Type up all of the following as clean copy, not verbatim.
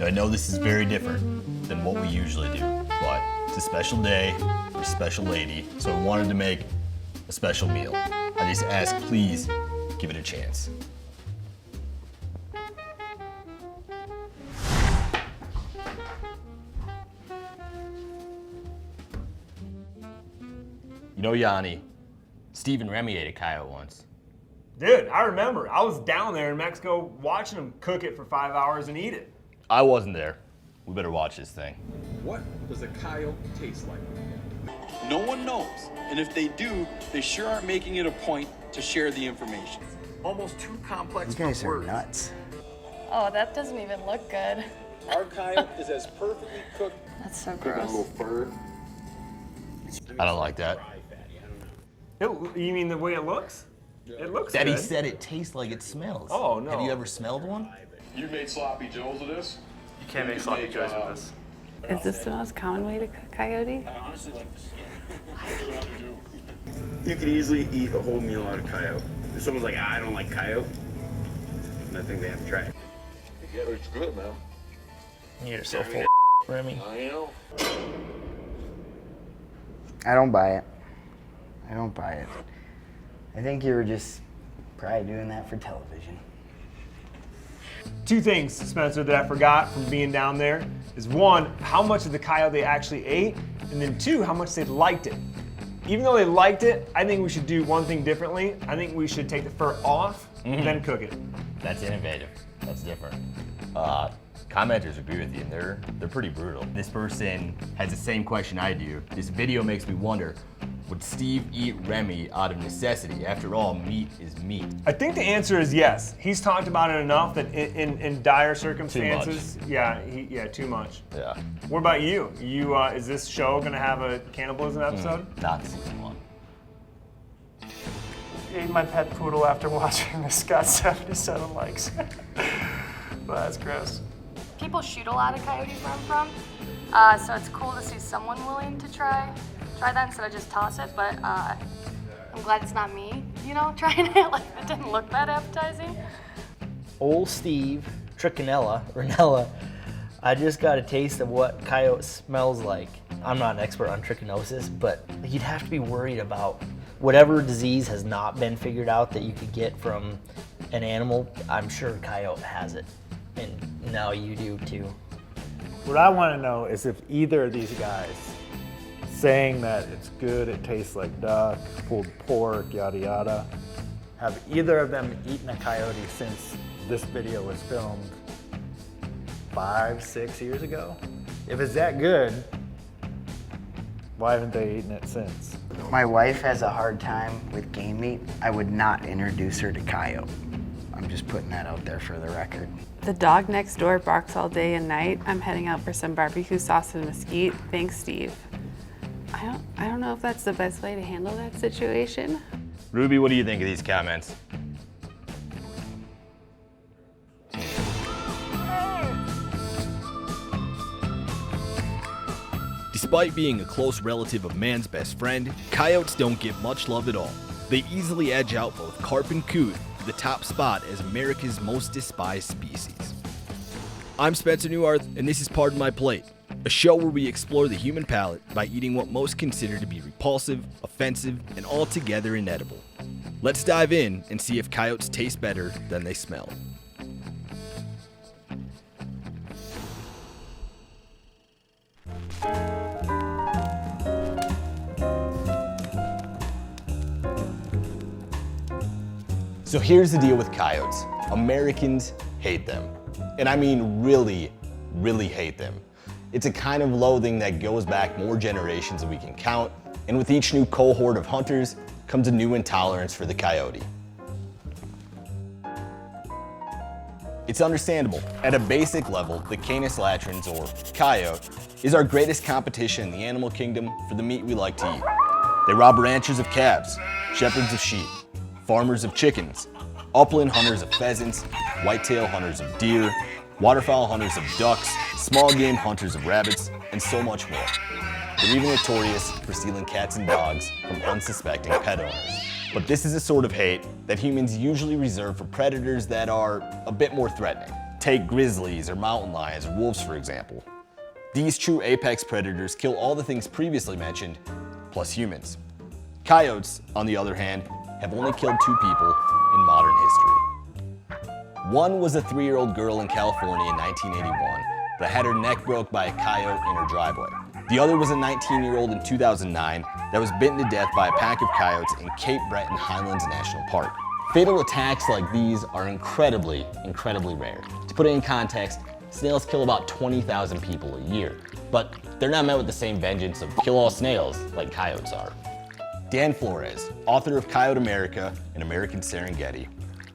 I know this is very different than what we usually do, but it's a special day for a special lady, so I wanted to make a special meal. I just ask, please give it a chance. You know, Yanni, Steve and Remy ate a coyote once. Dude, I remember. I was down there in Mexico watching them cook it for 5 hours and eat it. I wasn't there. We better watch this thing. What does a coyote taste like? No one knows, and if they do, they sure aren't making it a point to share the information. Almost too complex You guys for are words. nuts. Oh, that doesn't even look good. Our coyote is as perfectly cooked. That's so Got a gross. little fur. I don't like that. You mean the way it looks? It looks Daddy good. said it tastes like it smells. Oh, no. Have you ever smelled one? You made sloppy joes of this? You can't make sloppy joes with this. Is this the most common way to cook coyote? You could easily eat a whole meal out of coyote. If someone's like, I don't like coyote, I think they have to try it. Yeah, it's good, man. You're so full, Remy. I know. I don't buy it. I don't buy it. I think you were just probably doing that for television. Two things, Spencer, that I forgot from being down there is one, how much of the coyote they actually ate, and then two, how much they liked it. Even though they liked it, I think we should do one thing differently. I think we should take the fur off, then cook it. That's innovative. That's different. Commenters agree with you, and they're pretty brutal. This person has the same question I do. This video makes me wonder, would Steve eat Remy out of necessity? After all, meat is meat. I think the answer is yes. He's talked about it enough that in dire circumstances, too much. Yeah. What about you? Is this show gonna have a cannibalism episode? Not season one. Ate my pet poodle after watching this. Got 77 likes. Well, that's gross. People shoot a lot of coyotes where I'm from, so it's cool to see someone willing to try that instead of just toss it. But I'm glad it's not me, trying it. Like it didn't look that appetizing. Old Steve Trichinella, I just got a taste of what coyote smells like. I'm not an expert on trichinosis, but you'd have to be worried about whatever disease has not been figured out that you could get from an animal. I'm sure coyote has it, and now you do too. What I want to know is if either of these guys saying that it's good, it tastes like duck, pulled pork, yada yada, have either of them eaten a coyote since this video was filmed 5-6 years ago? If it's that good, why haven't they eaten it since? My wife has a hard time with game meat. I would not introduce her to coyote. I'm just putting that out there for the record. The dog next door barks all day and night. I'm heading out for some barbecue sauce and mesquite. Thanks, Steve. I don't know if that's the best way to handle that situation. Ruby, what do you think of these comments? Despite being a close relative of man's best friend, coyotes don't get much love at all. They easily edge out both carp and coot for the top spot as America's most despised species. I'm Spencer Neuharth, and this is Pardon My Plate, a show where we explore the human palate by eating what most consider to be repulsive, offensive, and altogether inedible. Let's dive in and see if coyotes taste better than they smell. So here's the deal with coyotes. Americans hate them. And I mean really, really hate them. It's a kind of loathing that goes back more generations than we can count, and with each new cohort of hunters comes a new intolerance for the coyote. It's understandable. At a basic level, the Canis latrans, or coyote, is our greatest competition in the animal kingdom for the meat we like to eat. They rob ranchers of calves, shepherds of sheep, farmers of chickens, upland hunters of pheasants, whitetail hunters of deer, waterfowl hunters of ducks, small game hunters of rabbits, and so much more. They're even notorious for stealing cats and dogs from unsuspecting pet owners. But this is a sort of hate that humans usually reserve for predators that are a bit more threatening. Take grizzlies or mountain lions or wolves, for example. These true apex predators kill all the things previously mentioned, plus humans. Coyotes, on the other hand, have only killed 2 people in modern history. One was a 3-year-old girl in California in 1981 that had her neck broke by a coyote in her driveway. The other was a 19-year-old in 2009 that was bitten to death by a pack of coyotes in Cape Breton Highlands National Park. Fatal attacks like these are incredibly rare. To put it in context, snails kill about 20,000 people a year, but they're not met with the same vengeance of kill all snails like coyotes are. Dan Flores, author of Coyote America and American Serengeti,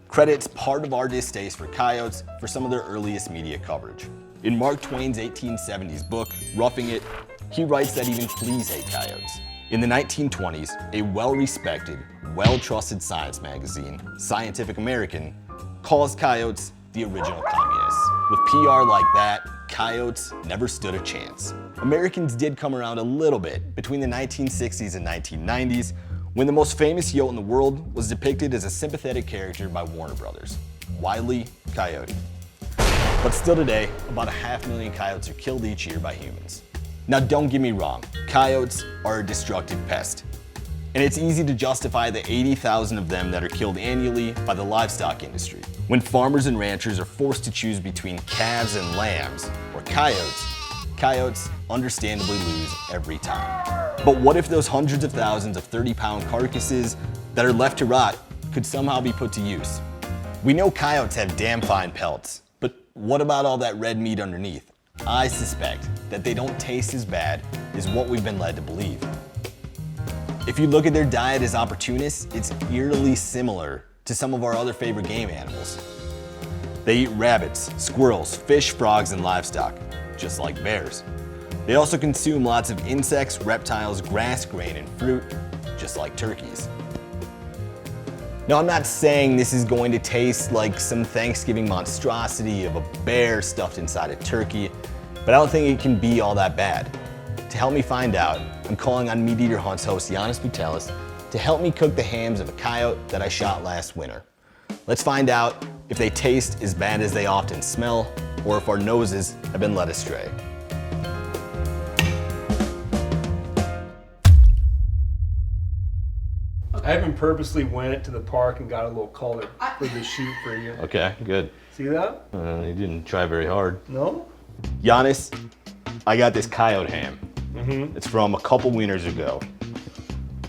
credits part of our distaste for coyotes for some of their earliest media coverage. In Mark Twain's 1870s book, Roughing It, he writes that even fleas hate coyotes. In the 1920s, a well-respected, well-trusted science magazine, Scientific American, calls coyotes the original communists. With PR like that, coyotes never stood a chance. Americans did come around a little bit between the 1960s and 1990s, when the most famous yote in the world was depicted as a sympathetic character by Warner Brothers, Wile E. Coyote. But still today, about 500,000 coyotes are killed each year by humans. Now don't get me wrong, coyotes are a destructive pest. And it's easy to justify the 80,000 of them that are killed annually by the livestock industry. When farmers and ranchers are forced to choose between calves and lambs or coyotes understandably lose every time. But what if those hundreds of thousands of 30-pound carcasses that are left to rot could somehow be put to use? We know coyotes have damn fine pelts, but what about all that red meat underneath? I suspect that they don't taste as bad as what we've been led to believe. If you look at their diet as opportunists, it's eerily similar to some of our other favorite game animals. They eat rabbits, squirrels, fish, frogs, and livestock, just like bears. They also consume lots of insects, reptiles, grass, grain, and fruit, just like turkeys. Now, I'm not saying this is going to taste like some Thanksgiving monstrosity of a bear stuffed inside a turkey, but I don't think it can be all that bad. To help me find out, I'm calling on MeatEater Hunts host Janis Putelis to help me cook the hams of a coyote that I shot last winter. Let's find out if they taste as bad as they often smell, or if our noses have been led astray. I haven't purposely went to the park and got a little color for the shoot for you. Okay, good. See that? You didn't try very hard. No? Janis, I got this coyote ham. It's from a couple winters ago.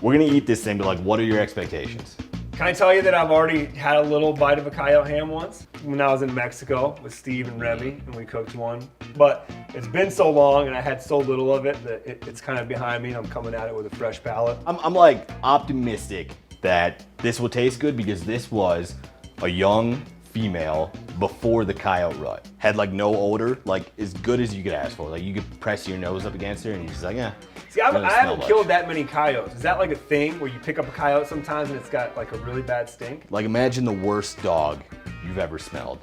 We're gonna eat this thing, but like, what are your expectations? Can I tell you that I've already had a little bite of a coyote ham once when I was in Mexico with Steve and Revy, and we cooked one. But it's been so long and I had so little of it that it's kind of behind me and I'm coming at it with a fresh palate. I'm like optimistic that this will taste good because this was a young female before the coyote rut. Had like no odor, like as good as you could ask for. Like you could press your nose up against her and you're just like, eh. See, I haven't killed that many coyotes. Is that like a thing where you pick up a coyote sometimes and it's got like a really bad stink? Like imagine the worst dog you've ever smelled.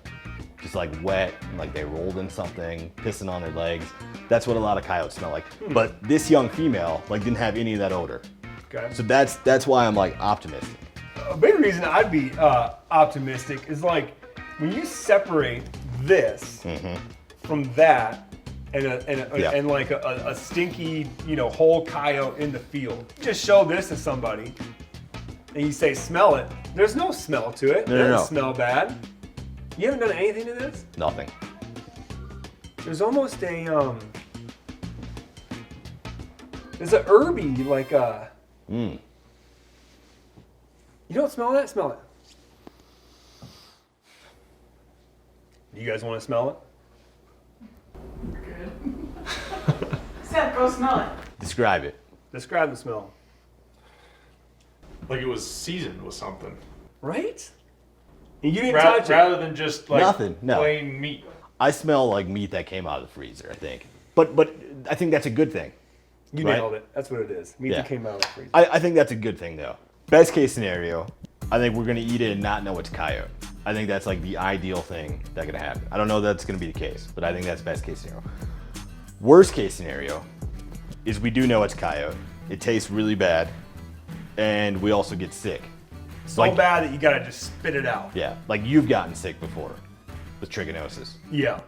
Just like wet, like they rolled in something, pissing on their legs. That's what a lot of coyotes smell like. But this young female like didn't have any of that odor. Okay. So that's why I'm like optimistic. A big reason I'd be optimistic is like when you separate this from that and like a stinky, whole coyote in the field. Just show this to somebody and you say, smell it. There's no smell to it. It doesn't smell bad. You haven't done anything to this? Nothing. There's almost a, there's a herby, like a, You don't smell that? Smell it. Do you guys want to smell it? Good. Seth, go smell it. Describe it. Describe the smell. Like it was seasoned with something. Right? And you didn't touch it. Rather than just like Nothing, no. plain meat. I smell like meat that came out of the freezer, I think. But I think that's a good thing. You right? nailed it. That's what it is. Meat that came out of the freezer. I think that's a good thing though. Best case scenario, I think we're gonna eat it and not know it's coyote. I think that's like the ideal thing that could happen. I don't know that's gonna be the case, but I think that's best case scenario. Worst case scenario is we do know it's coyote. It tastes really bad, and we also get sick. So bad that you gotta just spit it out. Yeah, like you've gotten sick before. with trichinosis. Yeah.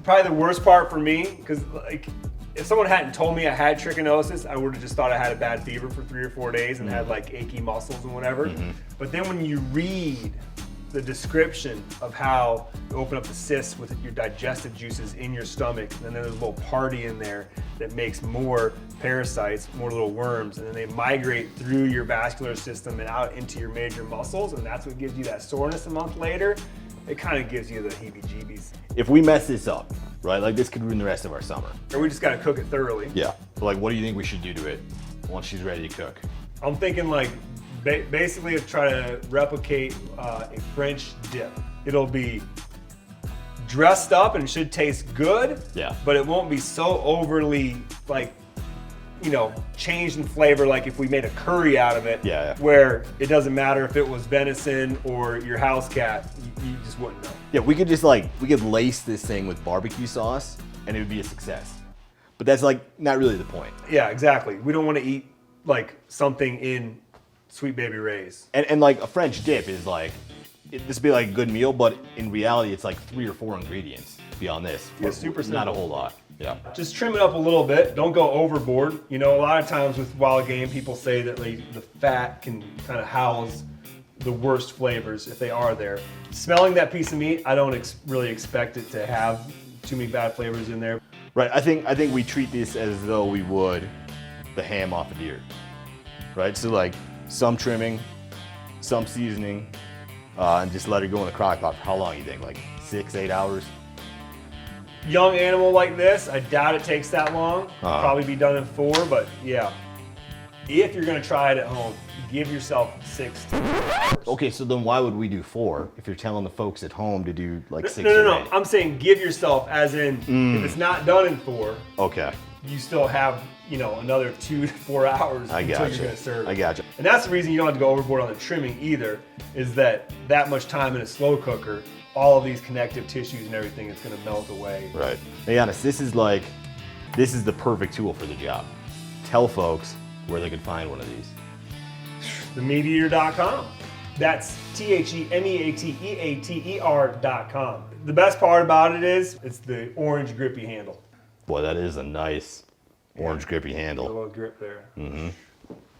Probably the worst part for me, because like, if someone hadn't told me I had trichinosis, I would have just thought I had a bad fever for 3 or 4 days and had like achy muscles and whatever. But then when you read the description of how you open up the cysts with your digestive juices in your stomach, and then there's a little party in there that makes more parasites, more little worms, and then they migrate through your vascular system and out into your major muscles, and that's what gives you that soreness a month later. It kind of gives you the heebie-jeebies. If we mess this up, right, like this could ruin the rest of our summer. Or we just gotta cook it thoroughly. Yeah. But like, what do you think we should do to it once she's ready to cook? I'm thinking like basically try to replicate a French dip. It'll be dressed up and should taste good. Yeah. But it won't be so overly like, you know, changed in flavor like if we made a curry out of it. Yeah. Where it doesn't matter if it was venison or your house cat, you just wouldn't know. Yeah, we could just like, we could lace this thing with barbecue sauce and it would be a success. But that's like not really the point. Yeah, exactly. We don't want to eat like something in Sweet Baby Ray's. And like a French dip is like, this would be like a good meal, but in reality, it's like 3 or 4 ingredients beyond this. Yeah, super simple. Not a whole lot. Yeah. Just trim it up a little bit. Don't go overboard. You know, a lot of times with wild game, people say that like, the fat can kind of house the worst flavors if they are there. Smelling that piece of meat, I don't really expect it to have too many bad flavors in there. Right. I think we treat this as though we would the ham off a deer. Right. So like some trimming, some seasoning, and just let it go in the crock pot for how long you think? Like 6-8 hours? Young animal like this, I doubt it takes that long. Probably be done in 4, but yeah. If you're gonna try it at home, give yourself 6 to 8 hours. Okay, so then why would we do 4 if you're telling the folks at home to do like 6 No. or 8? I'm saying give yourself, as in if it's not done in 4, Okay. you still have, you know, another 2 to 4 hours I until gotcha. you're gonna serve it. I gotcha. And that's the reason you don't have to go overboard on the trimming either, is that much time in a slow cooker, all of these connective tissues and everything is gonna melt away. Right. Be honest, this is the perfect tool for the job. Tell folks where they could find one of these. TheMeatEater.com. That's TheMeatEater.com. The best part about it is it's the orange grippy handle. Boy, that is a nice orange grippy A handle. little grip there.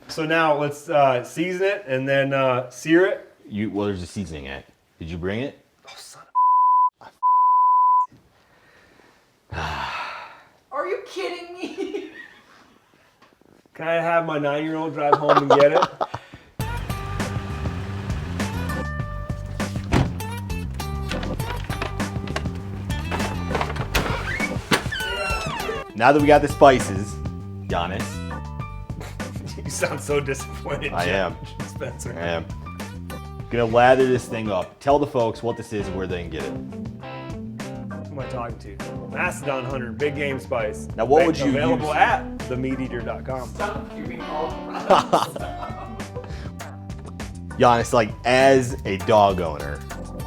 So now let's season it and then sear it. Where's the seasoning at? Did you bring it? Oh, son Are you kidding me? Can I have my 9-year-old drive home and get it? Now that we got the spices, Janis, You sound so disappointed. I am. Spencer. I am gonna lather this thing up. Tell the folks what this is and where they can get it. Who am I talking to? Mastodon Hunter, Big Game Spice. Now, what would you Available use? at themeateater.com. Stop giving all Janis, like as a dog owner,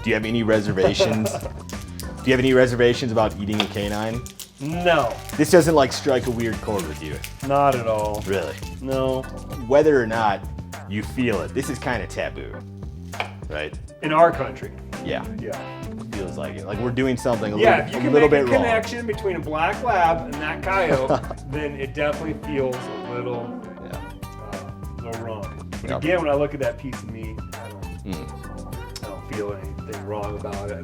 do you have any reservations? Do you have any reservations about eating a canine? No, This doesn't like strike a weird chord with you. not at all. Really? No. Whether or not you feel it, this is kind of taboo, right? In our country. Yeah. Yeah. Feels like it. Like we're doing something a Yeah, if you little, can a little make a bit wrong. connection between a black lab and that coyote, then it definitely feels a little wrong. But Yep. again, when I look at that piece of meat, I don't feel anything wrong about it.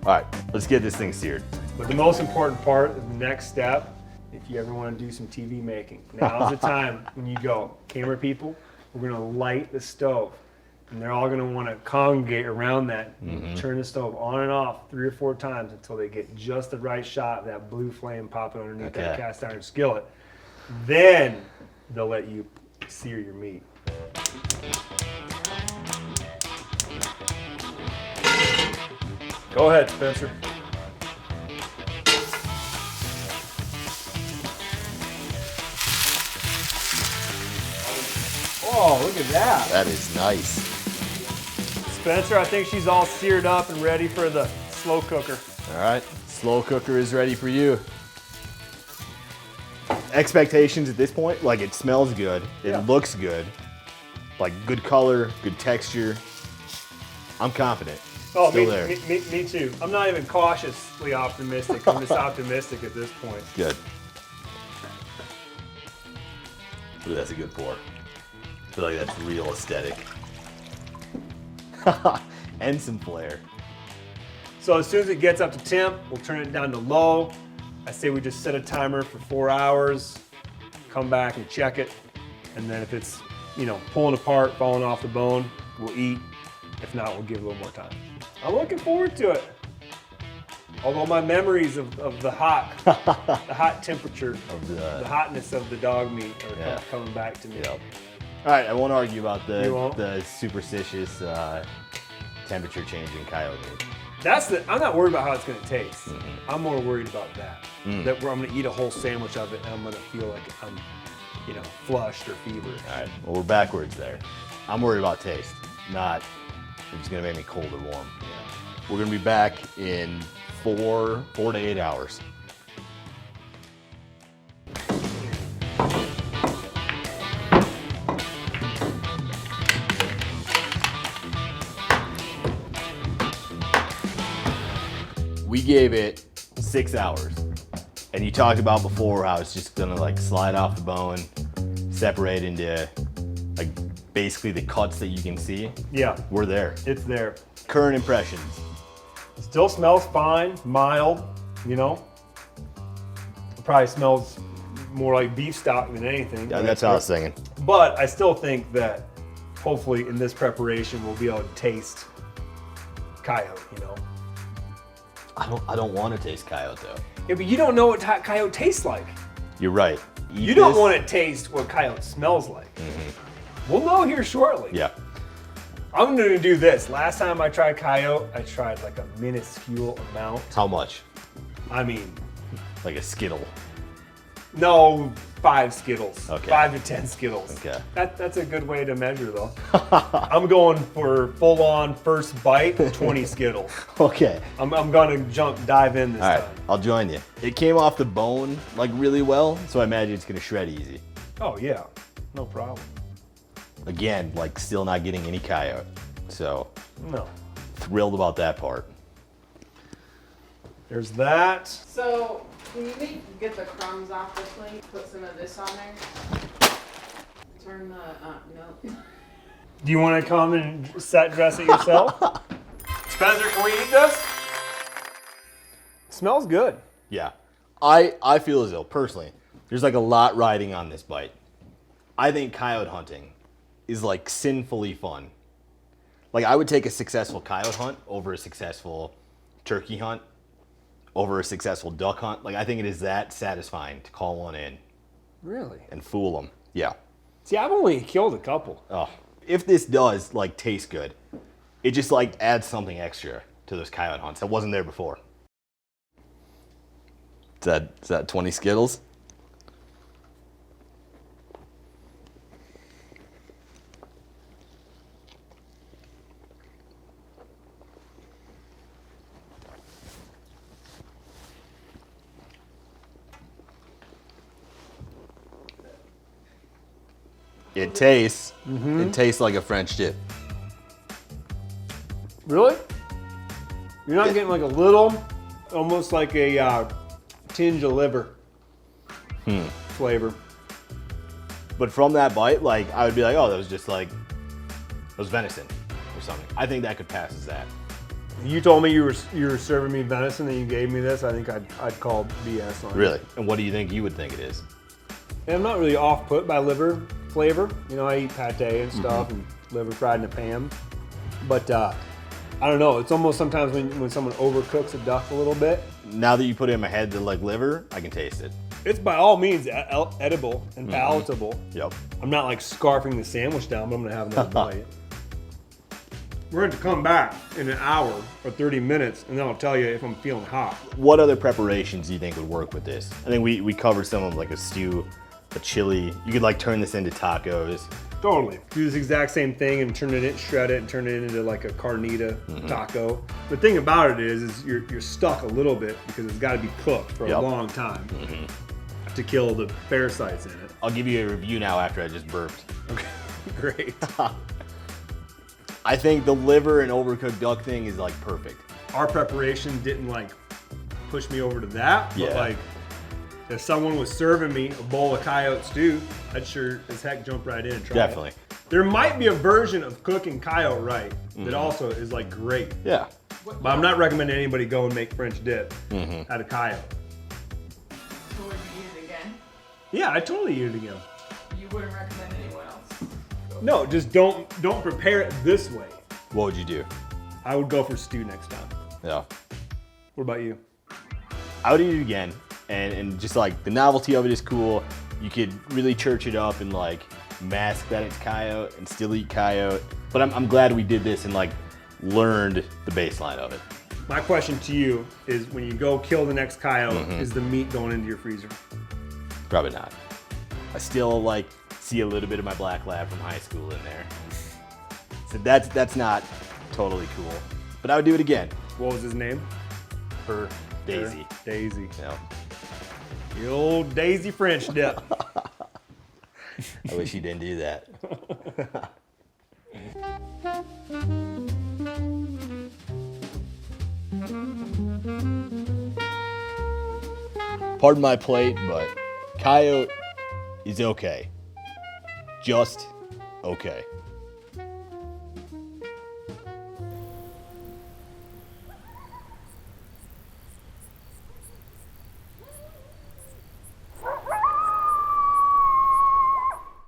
All right, let's get this thing seared. But the most important part, the next step, if you ever want to do some TV making, now's the time when you go, camera people, we're gonna light the stove. And they're all gonna wanna congregate around that, turn the stove on and off 3 or 4 times until they get just the right shot of that blue flame popping underneath that Okay. cast iron skillet. Then they'll let you sear your meat. Go ahead, Spencer. Oh, look at that. That is nice. Spencer, I think she's all seared up and ready for the slow cooker. All right, slow cooker is ready for you. Expectations at this point, like it smells good, it looks good, like good color, good texture. I'm confident. Oh, Still me, there. me too. I'm not even cautiously optimistic. I'm just optimistic at this point. Good. Ooh, that's a good pour. I feel like that's real aesthetic. And some flair. So as soon as it gets up to temp, we'll turn it down to low. I say we just set a timer for 4 hours, come back and check it. And then if it's, pulling apart, falling off the bone, we'll eat. If not, we'll give it a little more time. I'm looking forward to it. Although my memories of the hot temperature, of the hotness of the dog meat are coming back to me. Yep. All right, I won't argue about You won't? the superstitious temperature changing coyote meat. I'm not worried about how it's going to taste. I'm more worried about that. That where I'm going to eat a whole sandwich of it and I'm going to feel like I'm, flushed or feverish. All right, well, we're backwards there. I'm worried about taste, not if it's going to make me cold or warm. We're going to be back in 4 to 8 hours. We gave it 6 hours. And you talked about before how it's just gonna like slide off the bone, separate into like basically the cuts that you can see. Yeah. We're there. It's there. Current impressions. Still smells fine, mild, It probably smells more like beef stock than anything. Yeah, that's how I was thinking. But I still think that hopefully in this preparation we'll be able to taste coyote, I don't want to taste coyote though. Yeah, but you don't know what coyote tastes like. You're right. You don't want to taste what coyote smells like. We'll know here shortly. Yeah. I'm going to do this. Last time I tried coyote, I tried like a minuscule amount. How much? I mean, like a Skittle. No, 5 Skittles. Okay. 5 to 10 Skittles. Okay. That's a good way to measure though. I'm going for full on first bite, 20 Skittles. Okay. I'm gonna dive in this All right, time. I'll join you. It came off the bone like really well, so I imagine it's gonna shred easy. Oh yeah, no problem. Again, like still not getting any coyote. So No. thrilled about that part. There's that. So, can you get the crumbs off the plate? Put some of this on there. Turn the, no. Do you want to come and set dress it yourself? Spencer, can we eat this? Smells good. Yeah. I feel as though, personally, there's like a lot riding on this bite. I think coyote hunting is like sinfully fun. Like I would take a successful coyote hunt over a successful turkey hunt, over a successful duck hunt. Like I think it is that satisfying to call one in Really? and fool them. Yeah. See, I've only killed a couple. Oh, if this does like taste good, it just like adds something extra to those coyote hunts that wasn't there before. Is that 20 Skittles? It tastes like a French dip. Really? You're not getting like a little, almost like a tinge of liver flavor. But from that bite, like I would be like, oh, that was just like, it was venison or something. I think that could pass as that. You told me you were serving me venison and you gave me this. I think I'd call BS on it. Really? And what do you think you would think it is? And I'm not really off put by liver flavor. I eat pate and stuff and liver fried in a pan. But I don't know. It's almost sometimes when someone overcooks a duck a little bit. Now that you put it in my head to like liver, I can taste it. It's by all means edible and palatable. Yep. I'm not like scarfing the sandwich down, but I'm gonna have another bite. We're going to come back in an hour or 30 minutes, and then I'll tell you if I'm feeling hot. What other preparations do you think would work with this? I think we covered some of like a stew, a chili. You could like turn this into tacos. Totally. Do this exact same thing and shred it and turn it into like a carnita taco. The thing about it is you're stuck a little bit because it's got to be cooked for a long time to kill the parasites in it. I'll give you a review now after I just burped. Okay, great. I think the liver and overcooked duck thing is like perfect. Our preparation didn't like push me over to that, but Yeah. like if someone was serving me a bowl of coyote stew, I'd sure as heck jump right in and try Definitely. it. There might be a version of cooking coyote right that also is like great. Yeah. But I'm not recommending anybody go and make French dip out of coyote. So would you eat it again? Yeah, I totally eat it again. You wouldn't recommend anyone else? No, just don't prepare it this way. What would you do? I would go for stew next time. Yeah. What about you? I would eat it again, and just like the novelty of it is cool. You could really church it up and like mask that it's coyote and still eat coyote. But I'm glad we did this and like learned the baseline of it. My question to you is, when you go kill the next coyote, is the meat going into your freezer? Probably not. I still like see a little bit of my black lab from high school in there. So that's not totally cool. But I would do it again. What was his name? For Daisy. Daisy. Yeah. The old Daisy French dip. I wish he didn't do that. Pardon my plate, but coyote is okay. Just okay.